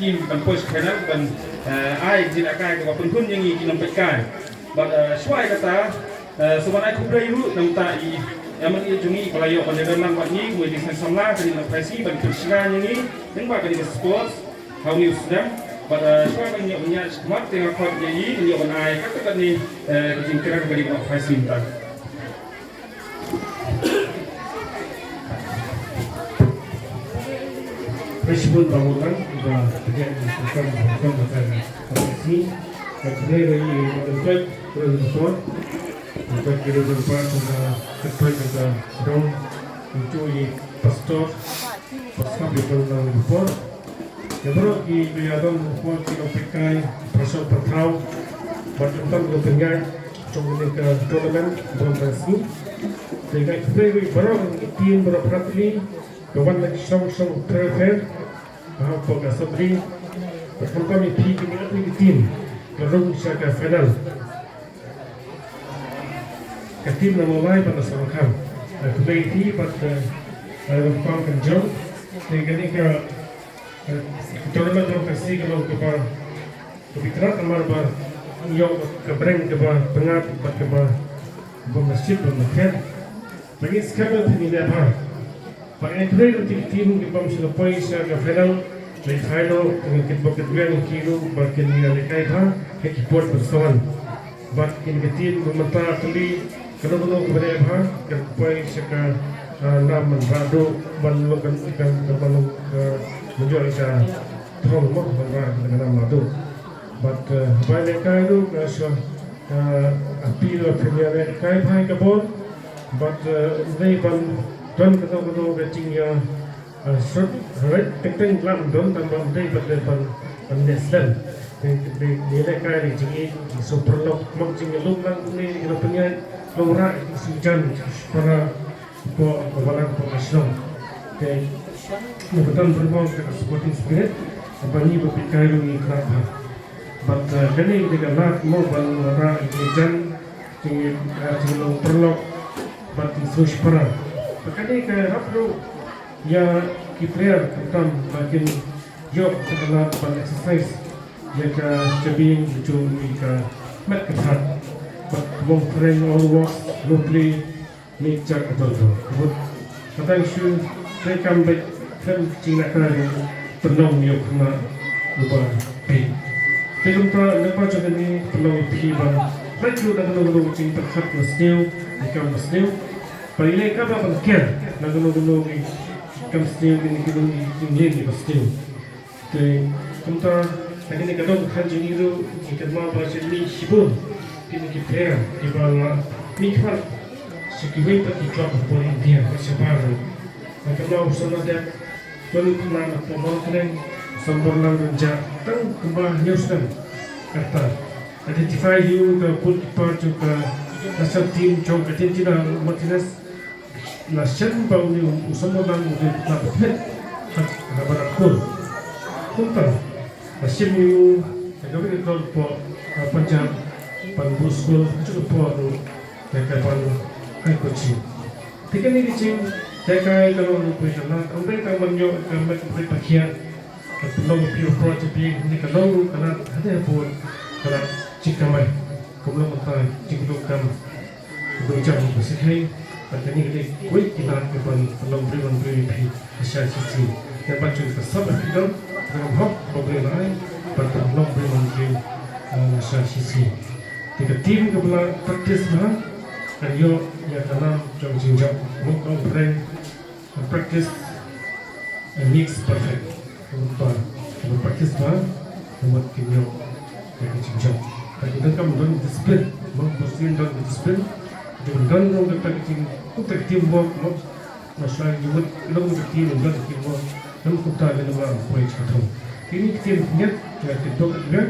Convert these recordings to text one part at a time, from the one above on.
Kim ban push kena ban ai tidak kai ke pun yang ini nam pekai ban suai kata sebenarnya kubrai ru nam tai yang ini jungi pelayo pada dalam buat ni boleh desain samla kali nak presi ban kursian yang ini dan buat kali sports how news dan ban suai banyak banyak smart tengah kau jadi dia ban ai kata kan ni kira kali buat presi tak. Tersebut bangunan sudah terjadi sistem komisi dan terdiri dari bentuk berbentuk untuk berbentuk sudah terkait dengan dom mencuri pastor pasca berbentuk impor yang baru di biadon impor kita pakai pasal pertau berbentuk berbentuk contohnya ke tournament dalam resmi dengan terdiri baru tim berapa kali kawan lagi song travel Pagka sabri berkembang di tim lalu siaga final ke tim nama lain pada sangkam kembali di pada lempang kenjong dengan ini ke tournament lokasi kalau kepada kebijakan amar bar yang kebreng kepada pengat kepada masjid bermakan bagi sekarang ini apa Pakai trail untuk tim kita mesti lepas siaga final, dari final dengan kita berketuan kilo bagian yang lekai dah kita buat bersama. Bagian tim meminta kali kalau kepada apa kita lepas siaga nama rado balungan ikan balung menjual ikan terong mah dengan nama rado. But apa lekai itu kasih apil premier lekai dah kebon. But they Don kata betting ya short red tentang lam don tambah day pada neslan nilai kaya di sini super lock mak sini lum lang ni ilo punya lora di sujan para kawalan profesional dan betul berbau ke supporting spirit apa ni berpikir ni kerana but kini dengan nak mau balora hujan tinggi tinggi perlok but sus para Pakade ke rapro ya player ketam bagian job setelah ban exercise jika cabin jujur jika mat ketat bong train all work locally make check atau but kata isu saya kembali kan cina kali penong yok na lupa pay tapi lepas jadi ni penong pi ban baik lu dah penong cing terkat mesniu ikan mesniu Paling ka ba pagkyan nagulong kam still ini lagi pasti. Jadi kita lagi ni kadang kanji itu kita mau baca ni sibun ini kita di bawah ni kan sekian pagi club boleh dia separuh. Maka mau sama dia boleh nama pemain sempurna menjadi kembali nyuskan kata identify you the put part juga asal tim jauh ketin tidak Martinez la chaîne ba uni usama dan udi na pet na barakul kunta la chaîne yuagawi ko po panjang pan buskul cukup po do dekat pan ai kochi tiga ni dicing dekai kalau lu punya na ambil kan manyo kan mek pakian kalau pure project bi ni kalau kana ada po kana cikamai kalau kita ciklukan berjam bersih Pada ni kita kuih kita lakukan belum beri hasil sisi. Dan baca kita sabar kita dalam hak problem lain pada belum beri hasil sisi. Tiga tim kebelah praktis lah. Dan yo ya dalam jam jinjak mungkin brand praktis mix perfect untuk practice ba buat kinyo yang kecil tapi dan kamu don disiplin mau mesti don disiplin jangan don kita kecil untuk teamwork mau masalah juga lo untuk team don teamwork lo kita ada nama poin satu ini team punya kita dok juga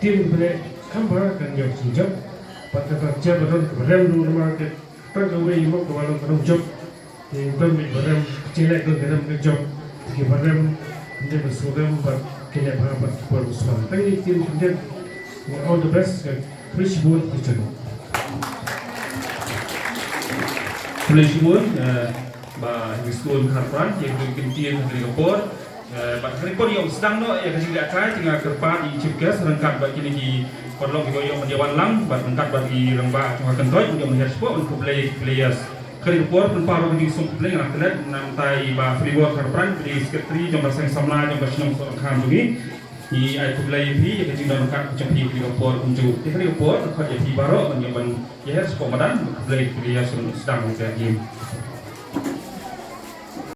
team punya kamera kan yang sejak pada kerja beron berem dulu market tak gawe mau kalau kalau job don berem kecil don berem job berem dia bersuara buat kena berapa buat usaha. Tapi tim kemudian all the best Chris Wood di channel. Chris Wood, bah Wisconsin Harpran yang berkentiin dari Singapura. Bah Singapura yang sedang no yang kasih lihat saya tinggal kerpa di chief guest rengkat bagi ni perlu kita yang menjawab lang, bah rengkat bagi rembak cuma kentoi untuk melihat sport untuk players. Keripur penparu di sump play nak telat nampai ba freeword Harpran di sekretari jom basang samla jom basang sok kham juga di ai play pi yang kecil dan kat jom pi keripur unjuk di keripur kat jadi baru menjadi ya sport madan play ya sedang di game